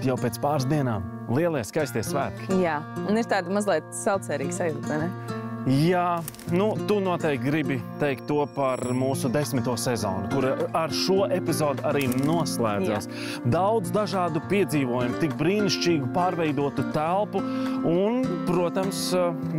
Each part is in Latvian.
bet jau pēc pāris dienām lielie skaistie svētki. Jā, un ir tāda mazliet saucērīga sajūta, vai ne? Jā, tu noteikti gribi teikt to par mūsu 10. sezonu, kur ar šo epizodu arī noslēdzās. Daudz dažādu piedzīvojumu, tik brīnišķīgu pārveidotu telpu un, protams,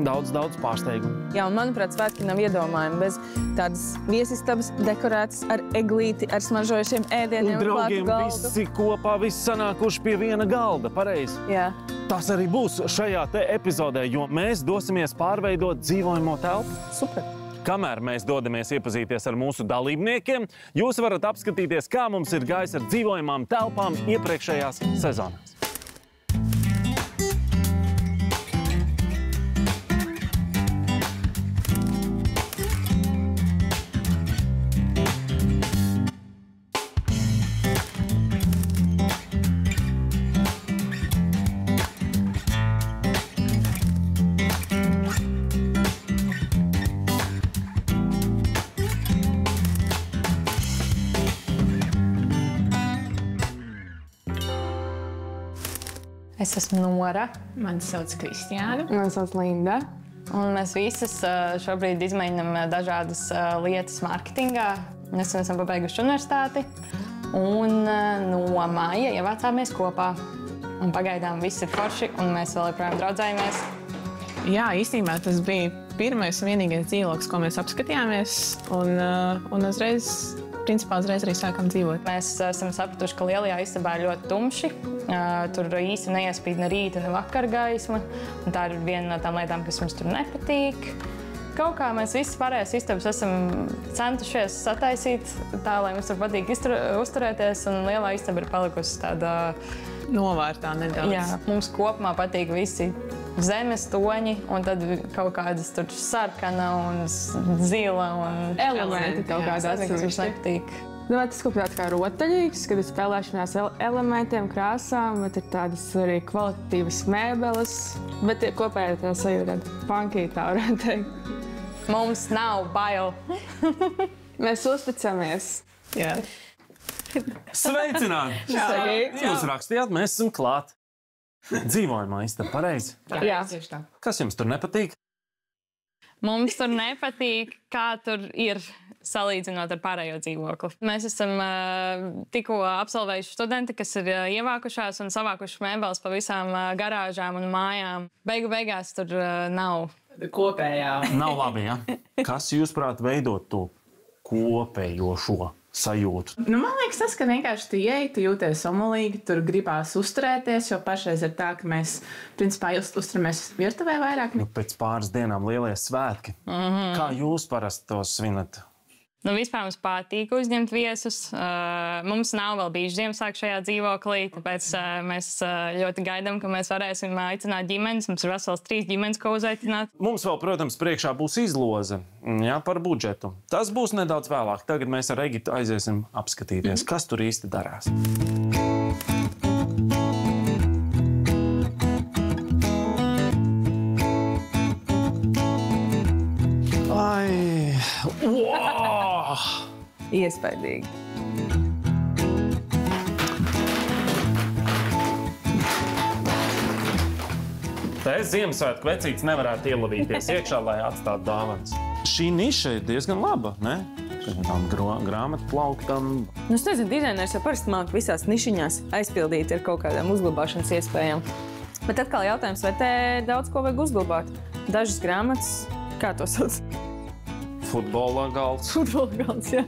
daudz pārsteigumu. Jā, un manuprāt, svētki nav iedomājumi bez tādas viesistabas dekorētas ar eglīti, ar smaržojušiem ēdieniem un draugiem galdu. Visi kopā, visi sanākuši pie viena galda, pareizi. Jā. Tas arī būs šajā te epizodē, jo mēs dosimies pārveidot dzīvojamo telpu. Super! Kamēr mēs dodamies iepazīties ar mūsu dalībniekiem, jūs varat apskatīties, kā mums ir gājis ar dzīvojamām telpām iepriekšējās sezonās. Es esmu Nora, mani sauc Kristiāna. Mani sauc Linda. Un mēs visas šobrīd izmēģinām dažādas lietas mārketingā. Nesen esam pabeiguši universitāti. Un no māja ievācāmies kopā. Un pagaidām viss ir forši, un mēs vēl joprojām draudzējamies. Jā, īstenībā tas bija pirmais un vienīgais dzīvoklis, ko mēs apskatījāmies. Un uzreiz arī sākām dzīvot. Mēs esam sapratuši, ka lielajā istabā ir ļoti tumši. Tur īsti neiespīd ne rīta, ne vakara gaisma. Un tā ir viena no tām lietām, kas mums tur nepatīk. Kaut kā mēs visas pārējās istabas esam centušies sataisīt tā, lai mums tur patīk uzturēties. Un lielā istaba ir palikusi tāda novārtā nedaudz. Jā, mums kopumā patīk visi zemes toņi, un tad kaut kādas tur sarkana un zila un Elementi kaut kādā kas mums nepatīk. Tas kaut tāds kā rotaļīgs, kad ir spēlēšanās elementiem, krāsām, bet ir tādas arī kvalitatīvas mēbeles, bet ir kopējā tā sajūta funkī, tā varētu teikt. Mums nav bail. Mēs uzticamies. Jā. Sveicināti! Jūs rakstījāt, mēs esam klāt. Dzīvojamā istaba, pareizi? Jā. Kas jums tur nepatīk? Mums tur nepatīk, kā tur ir salīdzinot ar pārējo dzīvokli. Mēs esam tikko absolvējuši studenti, kas ir ievākušās un savākuši mēbeles pa visām garāžām un mājām. Beigās tur nav. Kopējā. Nav labi, ja? Kas jūsprāt veidot to kopējo šo sajūtu? Man liekas tas, ka vienkārši tu ieej, tu jūties omulīgi, tur gribās uzturēties, jo pašreiz ir tā, ka mēs principā uzturamies virtuvē vairāk. Pēc pāris dienām lielie svētki. Kā jūs parasti tos svinat? Vispār mums patīk uzņemt viesus. Mums nav vēl bijuši Ziemassvētki šajā dzīvoklī, tāpēc mēs ļoti gaidām, ka mēs varēsim aicināt ģimenes. Mums ir vesels 3 ģimenes, ko uzaicināt. Mums vēl, protams, priekšā būs izloze par budžetu. Tas būs nedaudz vēlāk. Tagad mēs ar Egitu aiziesim apskatīties, kas tur īsti darās. Wow! Iespaidīgi. Te Ziemassvētku vecītis nevarētu ielavīties iekšā, lai atstātu dāvanas. Šī niša ir diezgan laba, ne? Tām grāmatu plauktam. Es nezinu, dizainers jau parasti māk visās nišiņās aizpildīt ar kaut kādām uzglabāšanas iespējām. Bet atkal jautājums, vai te daudz ko vajag uzglabāt? Dažas grāmatas, kā to sauc? Futbola galds. Futbola galds, jā.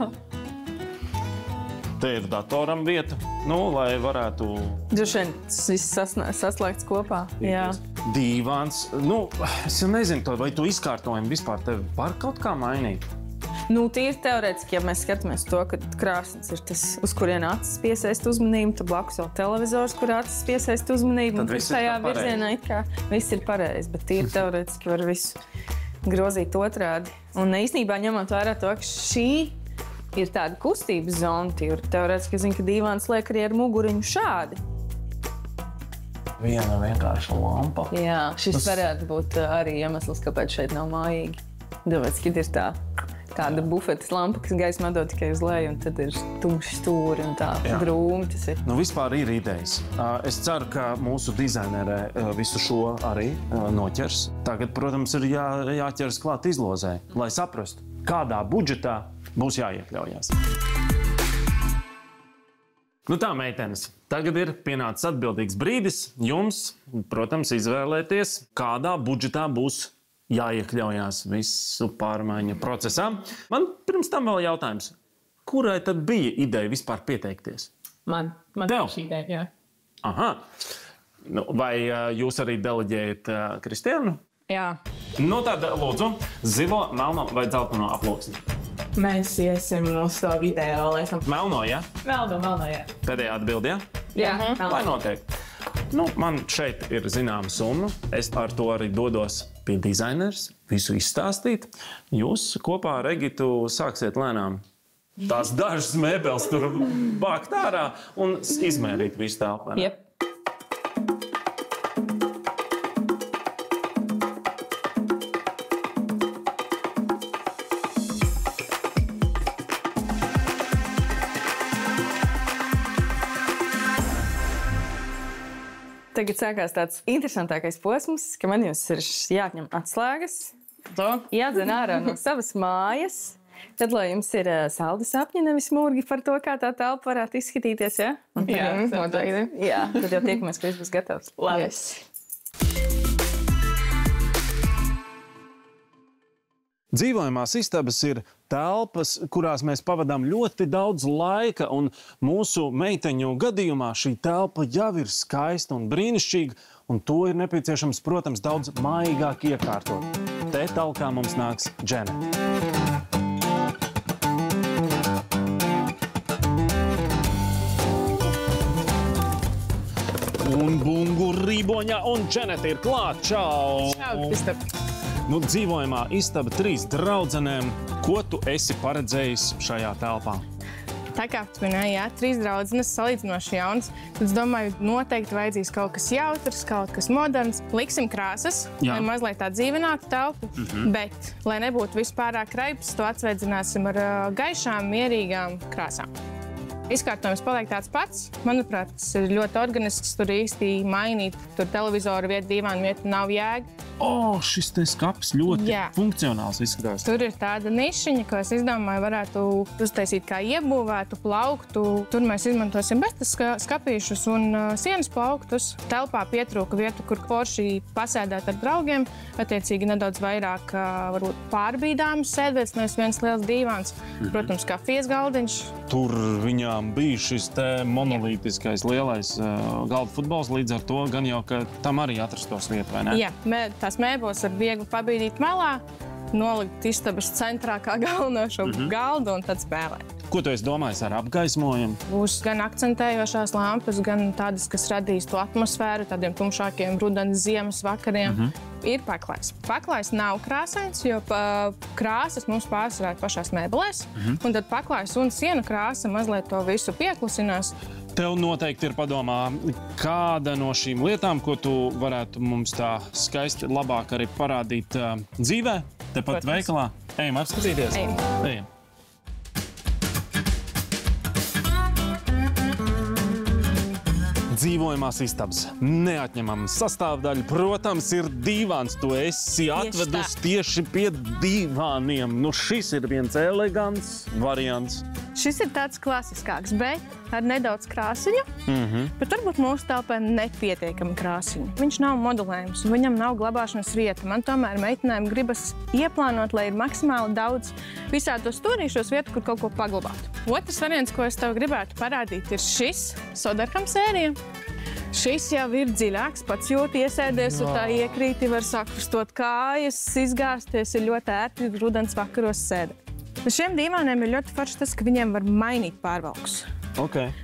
Te ir datoram vieta, lai varētu... Droši vien tas viss saslēgts kopā. Jā. Dīvāns. Es jau nezinu, vai tu izkārtojumu vispār tevi var kaut kā mainīt? Tīri teorētiski, ja mēs skatāmies to, ka krāsnes ir tas, uz kurien acis piesaist uzmanību, tad blakus vēl televizors, kur acis piesaist uzmanību. Tad viss ir tajā pareizi. virzienā it kā viss ir pareizi, bet tīri teorētiski var visu grozīt otrādi. Un īstenībā ņemot vērā to, ka šī ir tāda kustības zona, teorētiski zinu, ka dīvāns liek arī ar muguriņu šādi. Viena vienkārša lampa. Jā, šis varētu būt arī iemesls, kāpēc šeit nav mājīgi. Tāpēc, kad ir tāda bufetes lampa, kas gaismā dod tikai uz leju, un tad ir tumši stūri un tā drūmi tas ir. Nu, vispār ir idejas. Es ceru, ka mūsu dizainerē visu šo arī noķers. Tagad, protams, ir jāķers klāt izlozē, lai saprastu, kādā budžetā būs jāiekļaujās. Nu tā, meitenes, tagad ir pienācis atbildīgs brīdis jums, protams, izvēlēties, kādā budžetā būs jāiekļaujās visu pārmaiņu procesā. Man pirms tam vēl jautājums. Kurai tad bija ideja vispār pieteikties? Man Tev? šī ideja, jā. Aha. Nu, vai jūs arī deleģējat Kristiānu? Jā. Nu tad, lūdzu, zilo, melno vai dzelteno aploksni? Mēs iesim uz to video, lai esam Melno, ja? melno, jā. Pēdējā atbildi, ja? Jā, Lai notiek. Nu, man šeit ir zināma summa. Es ar to arī dodos pie dizainers, visu izstāstīt. Jūs kopā ar Egitu sāksiet lēnām tās dažas mēbeles tur bākt ārā un izmērīt visu telpu. Jep. Tagad sākās tāds interesantākais posms, ka man jums ir jāatņem atslēgas, jādzen ārā no savas mājas, tad, lai jums ir saldi sapņi, nevis murgi par to, kā tā telpa varētu izskatīties, ja? Jā, noteikti. Jā, tad jau tiekamies, ka viss būs gatavs. Labi. Dzīvojamās istabas ir telpas, kurās mēs pavadām ļoti daudz laika, un mūsu meiteņu gadījumā šī telpa jau ir skaista un brīnišķīga, un to ir nepieciešams, protams, daudz maigāk iekārtot. Te talkā mums nāks Džene. Un bungu rīboņā, un Dženeta ir klāt. Čau! Čau, Kristap. Nu, dzīvojamā istaba 3 draudzenēm. Ko tu esi paredzējis šajā telpā? Tā kā tu minēji, jā, 3 draudzenes salīdzinoši jaunas, tad es domāju, noteikti vajadzīs kaut kas jautrs, kaut kas moderns. Liksim krāsas, lai mazliet tā dzīvinātu telpu, bet, lai nebūtu vispārāk raibs, to atsveidzināsim ar gaišām, mierīgām krāsām. Izkārtojums paliek tāds pats. Manuprāt, tas ir ļoti organisks, tur īsti mainīt. Tur televizoru vietu, dīvānu vietu nav jēga. Šis te skaps ļoti funkcionāls izskatās. Tur ir tāda nišiņa, ko es izdomāju, varētu uztaisīt kā iebūvētu plauktu. Tur mēs izmantosim bestas skapīšus un sienas plauktus. Telpā pietrūka vietu, kur forši pasēdēt ar draugiem. Attiecīgi nedaudz vairāk varbūt pārbīdāmas sēdvietas, nevis viens liels dīvāns. Protams, kafijas galdiņš. Tur viņām bija šis te monolītiskais lielais galda futbols, līdz ar to gan jau, ka tam arī atrastos vieta, vai ne? Jā, tās mēbeles var viegli pabīdīt malā, nolikt istabas centrā kā galveno šo galdu un tad spēlēt. Ko tu esi domājis ar apgaismojumu? Būs gan akcentējošās lampas, gan tādas, kas radīs to atmosfēru, tādiem tumšākiem rudens ziemas vakariem. Ir paklājs. Paklājs nav krāsains, jo krāsas mums pārsvarā ir pašās mēbelēs, un tad paklājs un sienu krāsa mazliet to visu pieklusinās. Tev noteikti ir padomā, kāda no šīm lietām, ko tu varētu mums tā skaisti labāk arī parādīt dzīvē, tepat veikalā. Ejam apskatīties. Ejam. Dzīvojamās istabas neatņemama sastāvdaļa, protams, ir dīvāns. Tu esi atvedusi tieši pie dīvāniem. Nu, šis ir viens elegants variants. Šis ir tāds klasiskāks, bet ar nedaudz krāsiņu. Bet varbūt mūsu telpā nepietiekami krāsiņu. Viņš nav modulējums un viņam nav glabāšanas vieta. Man tomēr meitenēm gribas ieplānot, lai ir maksimāli daudz visādi to stūrīšos vietu, kur kaut ko paglabāt. Otrs variants, ko es tev gribētu parādīt, ir šis Soderham sērija. Šis jau ir dziļāks, pats jūt iesēdies un tā iekrīti, var sakrustot kājas, izgāzties, ir ļoti ērti rudens vakaros sēdēt. Šiem dīvāniem ir ļoti forši tas, ka viņiem var mainīt pārvalkus.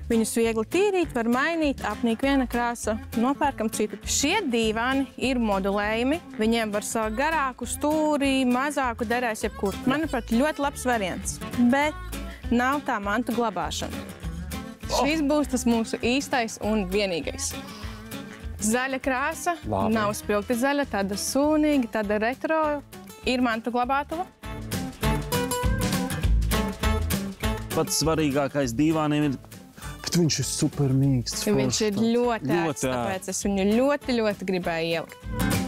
Viņus viegli tīrīt, var mainīt, apnīk viena krāsa, nopērkam citu. Šie dīvāni ir modulējumi, viņiem var sākt garāku stūri, mazāku derēs jebkur. Manuprāt, ļoti labs variants, bet nav tā mantu glabāšana. Šis būs tas mūsu īstais un vienīgais. Zaļa krāsa, nav spilgti zaļa, tāda sūnīga, tāda retro, ir mantu glabātuva. pats svarīgākais dīvāniem ir, bet viņš ir super mīksts. Viņš ir ļoti ērts, tāpēc es viņu ļoti, ļoti gribēju ielikt.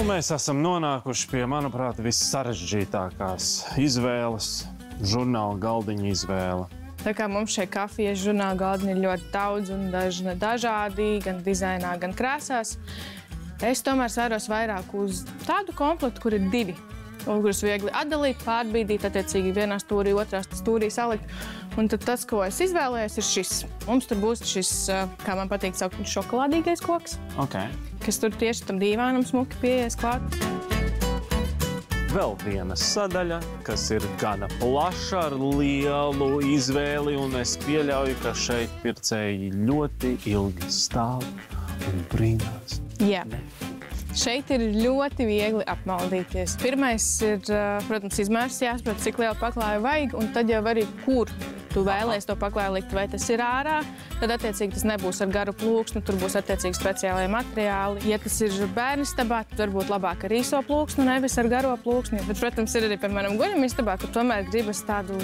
Mēs esam nonākuši pie, manuprāt, vissarežģītākās izvēles, žurnāla galdiņa izvēle. Tā kā mums šeit kafijas žurnāla galdiņa ir ļoti daudz un dažādi, gan dizainā, gan krāsās, es tomēr svēros vairāk uz tādu komplektu, kur ir 2, kurus viegli atdalīt, pārbīdīt, attiecīgi vienā stūrī, otrā stūrī salikt. Un tad tas, ko es izvēlējos, ir šis. Mums tur būs šis, kā man patīk saukt, šokolādīgais koks. Kas tur tieši tam dīvānam smuki pieies klāt. Vēl viena sadaļa, kas ir gana plaša ar lielu izvēli, un es pieļauju, ka šeit pircēji ļoti ilgi stāv un brīnās. Jā. Šeit ir ļoti viegli apmaldīties. Pirmais ir, protams, izmērs jāsaprot, cik lielu paklāju vajag, un tad jau arī kur tu vēlies to paklāju likt, vai tas ir ārā, tad attiecīgi tas nebūs ar garu plūksnu, tur būs attiecīgi speciālai materiāli. Ja tas ir bērnistabā, tad varbūt labāk ar īso plūksnu, nevis ar garo plūksni. Bet, protams, ir arī, piemēram, guļamistabā, kur tomēr gribas tādu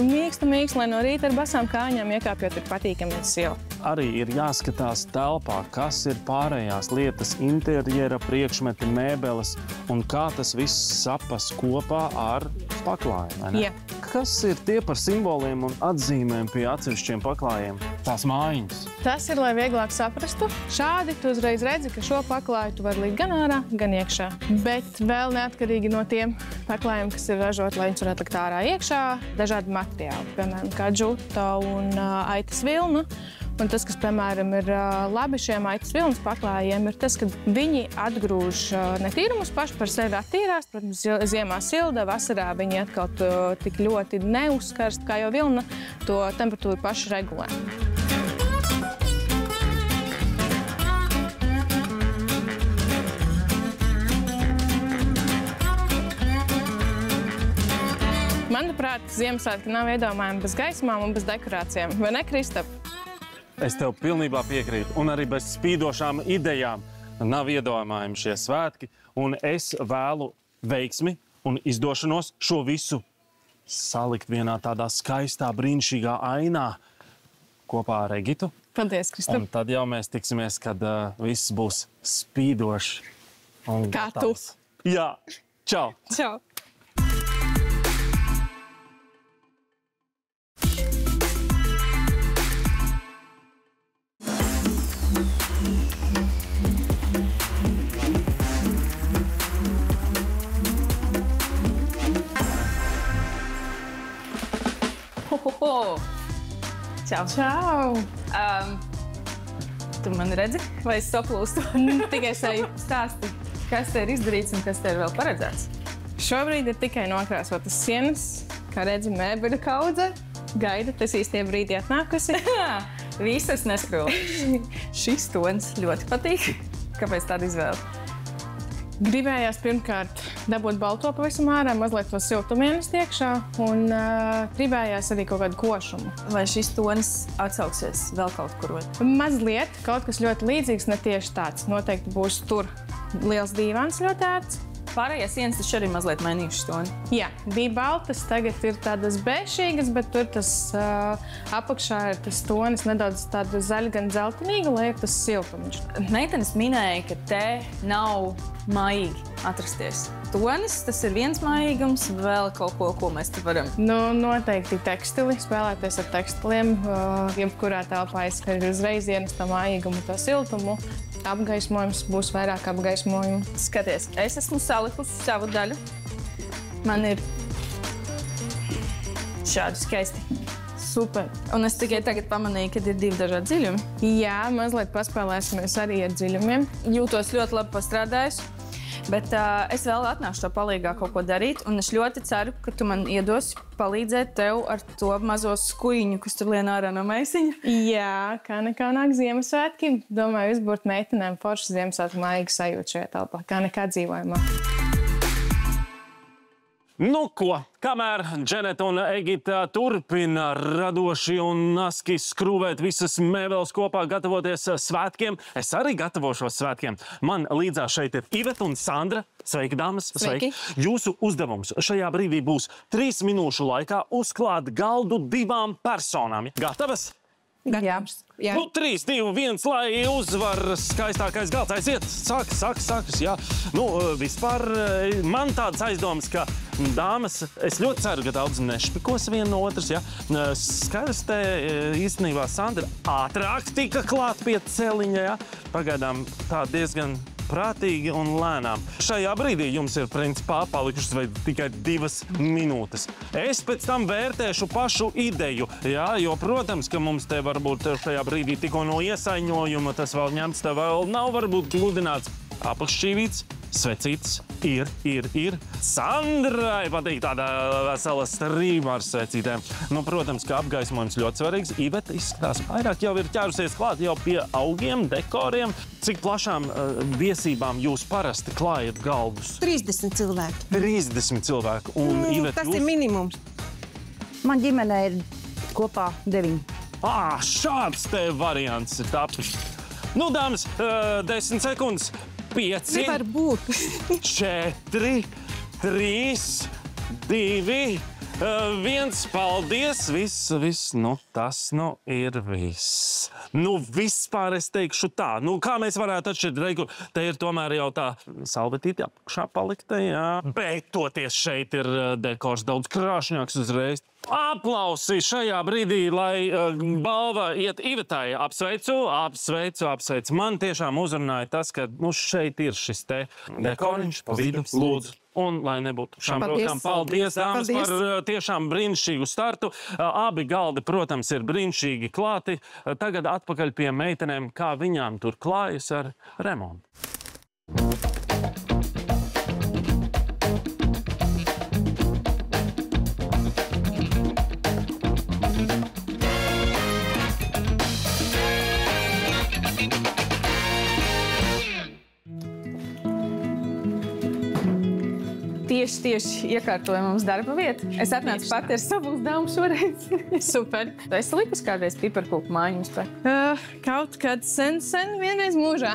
mīkstu, lai no rīta ar basām kājām iekāpjot ir patīkami silti. Arī ir jāskatās telpā, kas ir pārējās lietas, interjera priekšmeti, mēbeles un kā tas viss sapas kopā ar paklājumu, vai ne? Jā. Kas ir tie par simboliem un atzīmēm pie atsevišķiem paklājiem? Tās mājiņas. Tas ir, lai vieglāk saprastu. Šādi tu uzreiz redzi, ka šo paklāju tu vari likt gan ārā, gan iekšā. Bet vēl neatkarīgi no tiem paklājiem, kas ir ražoti, lai viņus varētu likt ārā iekšā, dažādi materiāli, piemēram, kā džuta un aitas vilna. Un tas, kas, piemēram, ir labi šiem aitas vilnas paklājiem, ir tas, ka viņi atgrūž netīrumus paši par sevi attīrās. Protams, ziemā silda, vasarā viņi atkal tik ļoti neuzkarst, kā jau vilna, to temperatūru paši regulē. Manuprāt, Ziemassvētki nav iedomājami bez gaismām un bez dekorācijām. Vai ne, Kristap? Es tev pilnībā piekrītu. Un arī bez spīdošām idejām nav iedomājami šie svētki. Un es vēlu veiksmi un izdošanos šo visu salikt vienā tādā skaistā, brīnišķīgā ainā kopā ar Egitu. Paldies, Kristap. Un tad jau mēs tiksimies, kad viss būs spīdoši un kā gatavs. Jā. Čau. Čau. Čau. Čau. Tu mani redzi, vai es saplūstu? Tikai seju. Stāsti, kas te ir izdarīts un kas te ir vēl paredzēts? Šobrīd ir tikai nokrāsotas sienas, kā redzi, mēbeļu kaudze. Gaida, tas īstie brīdī atnākusi. Visas neskrūlējuši. Šis tons ļoti patīk. Kāpēc tāda izvēle? Gribējās pirmkārt dabūt balto pavisam ārā, mazliet to siltumu ienest iekšā un gribējās arī kaut kādu košumu. Vai šis tons atsauksies vēl kaut kur? Mazliet, kaut kas ļoti līdzīgs, ne tieši tāds. Noteikti būs tur liels dīvāns ļoti ērts. Pārējās sienas taču arī mazliet mainījušas toni. Jā, bija baltas, tagad ir tādas bešīgas, bet tur tas apakšā ir tas tonis nedaudz tāda zaļa, gan zeltainīga, lai ir tas siltumiņš. Meitenes minēja, ka te nav maigi atrasties. Tonis, tas ir viens maigums, vēl kaut ko mēs te varam. Nu, noteikti tekstili, spēlēties ar tekstiliem, jebkurā telpā izskar uzreiz ienest to maigumu, to siltumu. Apgaismojums, būs vairāk apgaismojumu. Skaties, es esmu salikusi savu daļu. Man ir šādi skaisti. Super. Un es tikai tagad pamanīju, ka ir 2 dažādi dziļumi. Jā, mazliet paspēlēsimies arī ar dziļumiem. Jūtos ļoti labi pastrādājusi. Bet es vēl atnākšu to palīgā kaut ko darīt, un es ļoti ceru, ka tu man iedosi palīdzēt tev ar to mazo skuiņu, kas tur lien ārā no maisiņa. Jā, kā nekā nāk Ziemassvētki. Domāju, uzbūrt meitenēm forši Ziemassvētku maigu sajūtu šajā telpā, kā nekā dzīvojumā. Nu ko, kamēr Dženeta un Egita turpina radoši un naski skrūvēt visas mēbeles kopā, gatavoties svētkiem, es arī gatavošos svētkiem. Man līdzās šeit ir Iveta un Sandra. Sveiki, dāmas! Sveiki! Jūsu uzdevums šajā brīdī būs 3 minūšu laikā uzklāt galdu 2 personām. Gatavas? Gatavs. Jā. Nu, 3, 2, 1, lai uzvar skaistākais galds. Aiziet, sākas, jā. Nu, vispār man tādas aizdomas, ka dāmas, es ļoti ceru, ka daudz nešpikos viena no otras, jā. Skaidrs te īstenībā Sandra ātrāk tika klāt pie celiņa, jā. Pagaidām tā diezgan prātīgi un lēnām. Šajā brīdī jums ir principā palikušas vai tikai 2 minūtes. Es pēc tam vērtēšu pašu ideju, jā, jo, protams, ka mums te varbūt šajā brīdī tikko no iesaiņojuma tas vēl ņemts, te vēl nav varbūt gludināts apakššķīvīts, svecītes, ir. Sandrai patīk tāda vesela strīma ar svecītēm. Nu, protams, ka apgaismojums ļoti svarīgs. Iveta izskatās vairāk jau ir ķērusies klāt jau pie augiem, dekoriem. Cik plašām viesībām jūs parasti klājat galdus? 30 cilvēki. 30 cilvēku. Un, Iveta, tas ir minimums. Man ģimenē ir kopā 9. Šāds te variants ir tapis. Nu, dāmas, 10 sekundes. 5, Nevar būt. 4, 3, 2, 1. Paldies! Viss, nu, tas nu ir viss. Nu, vispār es teikšu tā. Nu, kā mēs varētu atšķirt reiku? Te ir tomēr jau tā salvetīti apakšā palikta, jā. Bet toties šeit ir dekors daudz krāšņāks uzreiz. Aplausi šajā brīdī, lai balva iet Ivetai. Apsveicu. Man tiešām uzrunāja tas, ka nu, šeit ir šis te dekoriņš pa vidu. Lūdzu. Un, lai nebūtu šambrokām, paldies, dāmas, par tiešām brīnišķīgu startu. Abi galdi, protams, ir brīnišķīgi klāti. Tagad atpakaļ pie meitenēm, kā viņām tur klājas ar remontu. Tieši iekārtoja mums darba vietu. Es atnācu pati ar savu uzdevumu šoreiz. Super. Tu esi likusi kādreiz piparkūku māju jums pēc? Kaut kad sen, vienreiz mūžā.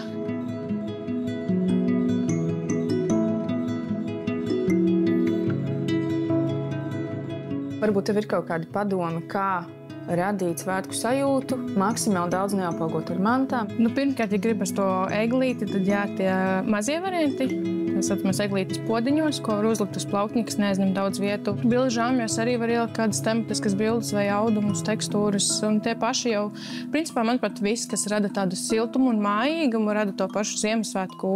Varbūt tev ir kaut kādi padomi, kā radīt svētku sajūtu, maksimāli daudz neapaugot ar mantām. Nu, pirmkārt, ja gribas to eglīti, tad jā, tie mazie varianti. Mēs saucamies eglītes podiņos, ko var uzlikt uz plaukņa, kas neaizņem daudz vietu. Bildu žāmjos arī var ielikt kādas tematiskas bildes vai audumus, tekstūras. Un tie paši jau, principā, manuprāt, viss, kas rada tādu siltumu un mājīgumu, rada to pašu Ziemassvētku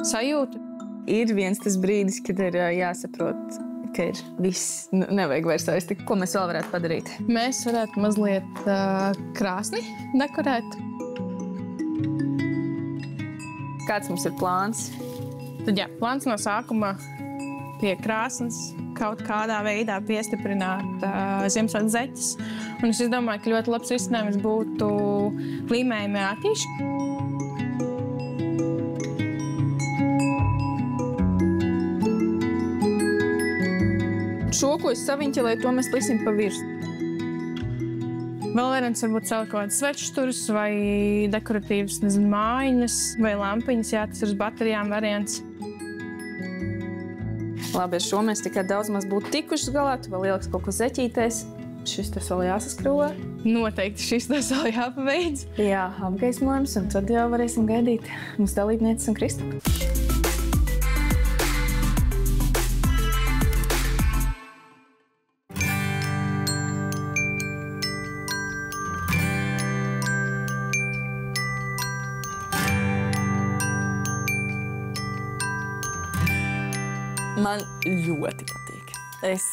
sajūtu. Ir viens tas brīdis, kad ir jāsaprot, ka ir viss, nevajag vairs aiztikt. Ko mēs vēl varētu padarīt? Mēs varētu mazliet krāsni dekorēt. Kāds mums ir plāns? Tad jā, plāns no sākuma pie krāsnes kaut kādā veidā piestiprināt Ziemassvētku zeķes. Un es domāju, ka ļoti labs risinājums būtu līmējumi ātīši. Šo, ko es saviņķelēju, to mēs liksim pa virsu. Vēl variants varbūt celt kaut kādas svečsturus vai dekoratīvas, mājiņas vai lampiņas. Jā, tas ir uz baterijām variants. Labi, ar šo mēs tikai daudz maz būtu tikušas galā. Tu vēl ieliks kaut ko zeķītēs. Šis tas vēl jāsaskrūvē. Noteikti šis tas vēl jāpabeidz. Jā, apgaismojums, un tad jau varēsim gaidīt mums dalībnieces un Kristapu. Man ļoti patīk. Es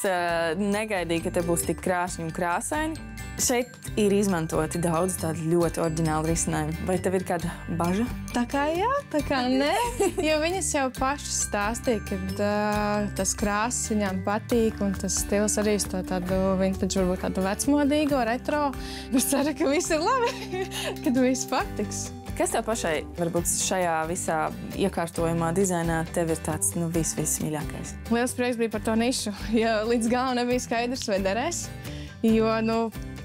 negaidīju, ka te būs tik krāšņi un krāsaini. Šeit ir izmantoti daudz tādu ļoti oriģinālu risinājumu. Vai tev ir kāda baža? Tā kā jā, tā kā nē. Jo viņas jau pašas stāstīja, ka tas krāsas viņām patīk un tas stils arī to tādu, vintage, varbūt tādu vecmodīgo, retro. Es ceru, ka viss ir labi, kad viss patiks. Kas tev pašai, varbūt šajā visā iekārtojumā, dizainā, tev ir tāds, viss mīļākais? Liels prieks bija par to nišu, jo līdz galam nebija skaidrs, vai derēs. Jo,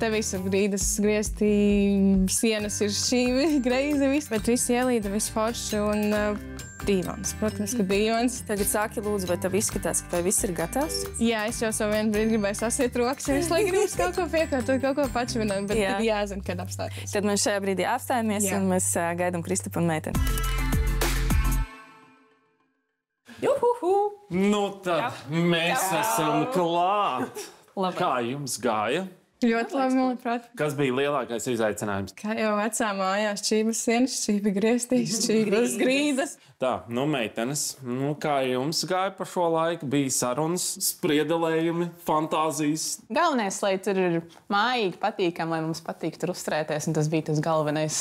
te visur grīdas griezti, sienas ir šī greizi, viss, bet viss ielīda, viss forši un dīvans. Protams, ka dīvans. Tagad sāki lūdzu, vai tev izskatās, ka vai viss ir gatavs? Jā, es jau savu vienu brīdi gribēju sasiet rokas, jo es lai gribas kaut ko piekārtot, kaut ko pačvināt, bet tad jāzina, kad apstāties. Tad mēs šajā brīdī apstājamies un mēs gaidām Kristupu un meiteni. Juhuhu! Tad mēs esam klāt. Kā jums gāja? Ļoti labi, manuprāt. Kas bija lielākais izaicinājums? Kā jau vecā mājās, čības sienas, čība grieztīs, čības grīdas. Tā, meitenes, kā jums gāja pa šo laiku? Bija sarunas, spriedelējumi, fantāzijas? Galvenais, lai tur ir mājīgi, patīkami, lai mums patīk tur uzturēties, un tas bija tas galvenais.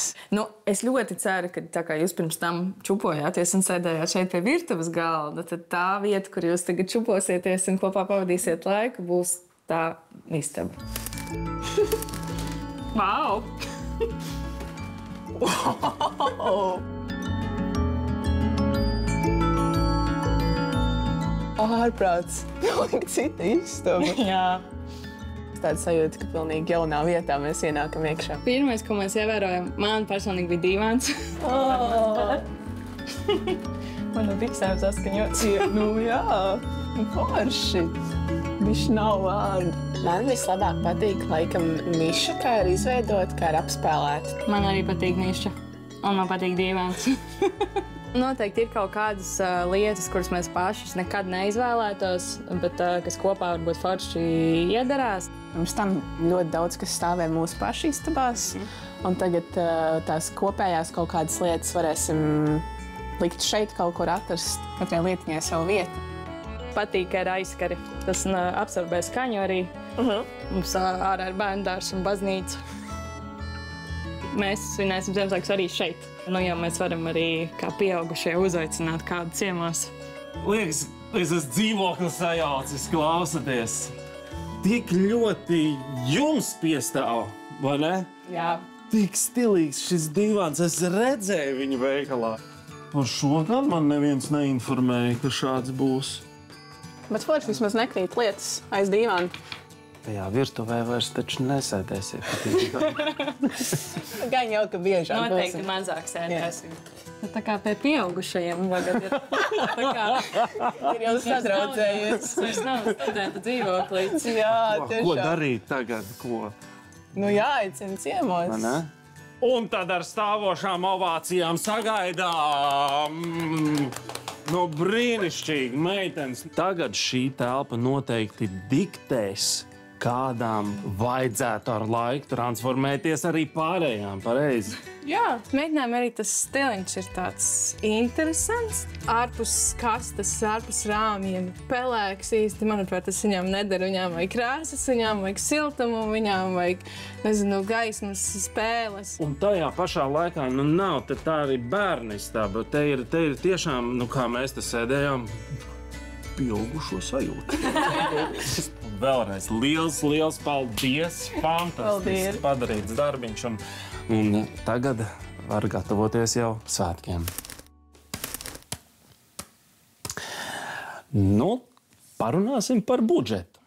Es ļoti ceru, ka tā kā jūs pirms tam čupojāties un sēdējāt šeit pie virtuves galda, tad tā vieta, kur jūs tagad čuposieties un kopā pavadīsiet laiku, būs tā istaba. Wow! Ārprāts. Pilnīgi cita istaba. Jā. Tāda sajūta, ka pilnīgi jaunā vietā mēs ienākam iekšā. Pirmais, ko mēs ievērojam, man personīgi bija dīvāns. Man biksēm saskaņots. Jā, forši. Viņš nav vārdu. Man vislabāk patīk, laikam, niša, kā ir izveidot, kā ir apspēlēta. Man arī patīk niša, un man patīk dīvāns. Noteikti ir kaut kādas lietas, kuras mēs pašas nekad neizvēlētos, bet kas kopā varbūt forši iedarās. Pirms tam ļoti daudz, kas stāvēja mūsu pašu istabās, un tagad tās kopējās kaut kādas lietas varēsim likt šeit kaut kur atrast, katrai lietiņai savu vietu. Patīk ar aizskari. Tas absorbē skaņu arī. Mums ārā ir bērndārs un baznīca. Mēs svinēsim Ziemassvētkus arī šeit. Jau mēs varam arī kā pieaugušie uzaicināt kādu ciemos. Liekas, es esmu dzīvoklis sajaucis, klausoties. Tik ļoti jums piestāv, vai ne? Jā. Tik stilīgs šis divāns, es redzēju viņu veikalā. Par šo gan man neviens neinformēja, ka šāds būs. Bet forši vismaz nekrīt lietas aiz dīvāna. Tajā virtuvē vairs taču nesēdēsiet. Gan jau, ka biežāk. Noteikti mazāk sēdēsim. Tā kā pie pieaugušajiem tagad ir. Tā kā ir jau sadraudzējies. Tas nav studenta dzīvoklīts. Jā, tiešām. Ko darīt tagad? Ko? Jāaicina ciemos. Ne? Un tad ar stāvošām ovācijām sagaidām. Brīnišķīgi, meitenes. Tagad šī telpa noteikti diktēs, kādām vajadzētu ar laiku transformēties arī pārējām, pareizi. Jā, meitenēm arī tas stiliņš ir tāds interesants. Ārpus kastes, ārpus rāmjiem, pelēks īsti, manuprāt, tas viņām nedara. Viņām vajag krāsas, viņām vajag siltumu, viņām vajag, gaismas, spēles. Un tajā pašā laikā, nav te tā arī bērnistaba. Te ir tiešām, kā mēs te sēdējām, pieaugušo sajūtu. Vēlreiz liels paldies! Fantastiski padarīts darbiņš. Un tagad var gatavoties jau svētkiem. Parunāsim par budžetu.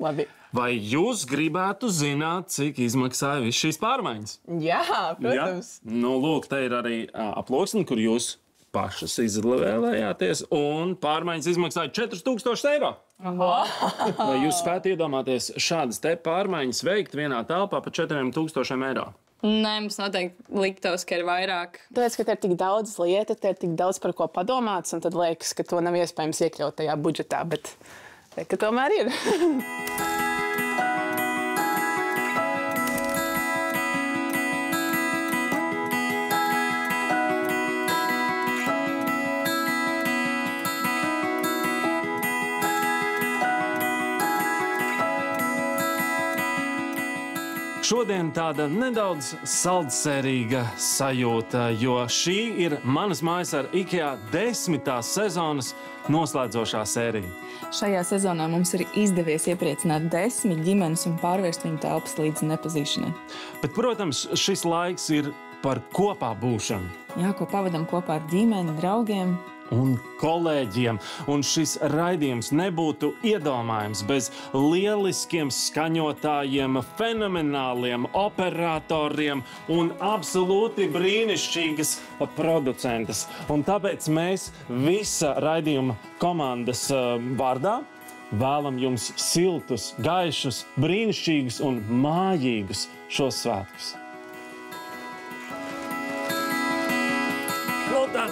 Labi. Vai jūs gribētu zināt, cik izmaksāja viss šīs pārmaiņas? Jā, protams. Ja? Lūk, te ir arī aploksne, kur jūs pašas izvēlējāties, un pārmaiņas izmaksāja 4000 eiro. Vai jūs spētu iedomāties šādas te pārmaiņas veikt vienā telpā par 4000 eiro? Nē, mums noteikti liktos, ka ir vairāk. Tāpēc, ka te ir tik daudz lietu, te ir tik daudz par ko padomāts, un tad liekas, ka to nav iespējams iekļaut tajā budžetā, bet ka tomēr ir. šodien tāda nedaudz saldsērīga sajūta, jo šī ir Manas mājas ar IKEA 10. sezonas noslēdzošā sērija. Šajā sezonā mums ir izdevies iepriecināt 10 ģimenes un pārvērst viņu telpas līdz nepazīšanai. Bet, protams, šis laiks ir par kopā būšanu. Jā, ko pavadam kopā ar ģimeni, draugiem. Un kolēģiem. Un šis raidījums nebūtu iedomājams bez lieliskiem skaņotājiem, fenomenāliem operatoriem un absolūti brīnišķīgas producentas. Un tāpēc mēs visa raidījuma komandas vārdā vēlam jums siltus, gaišus, brīnišķīgus un mājīgus šos svētkus. Nu tad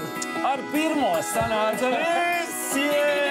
ar pirmo sanāca visi!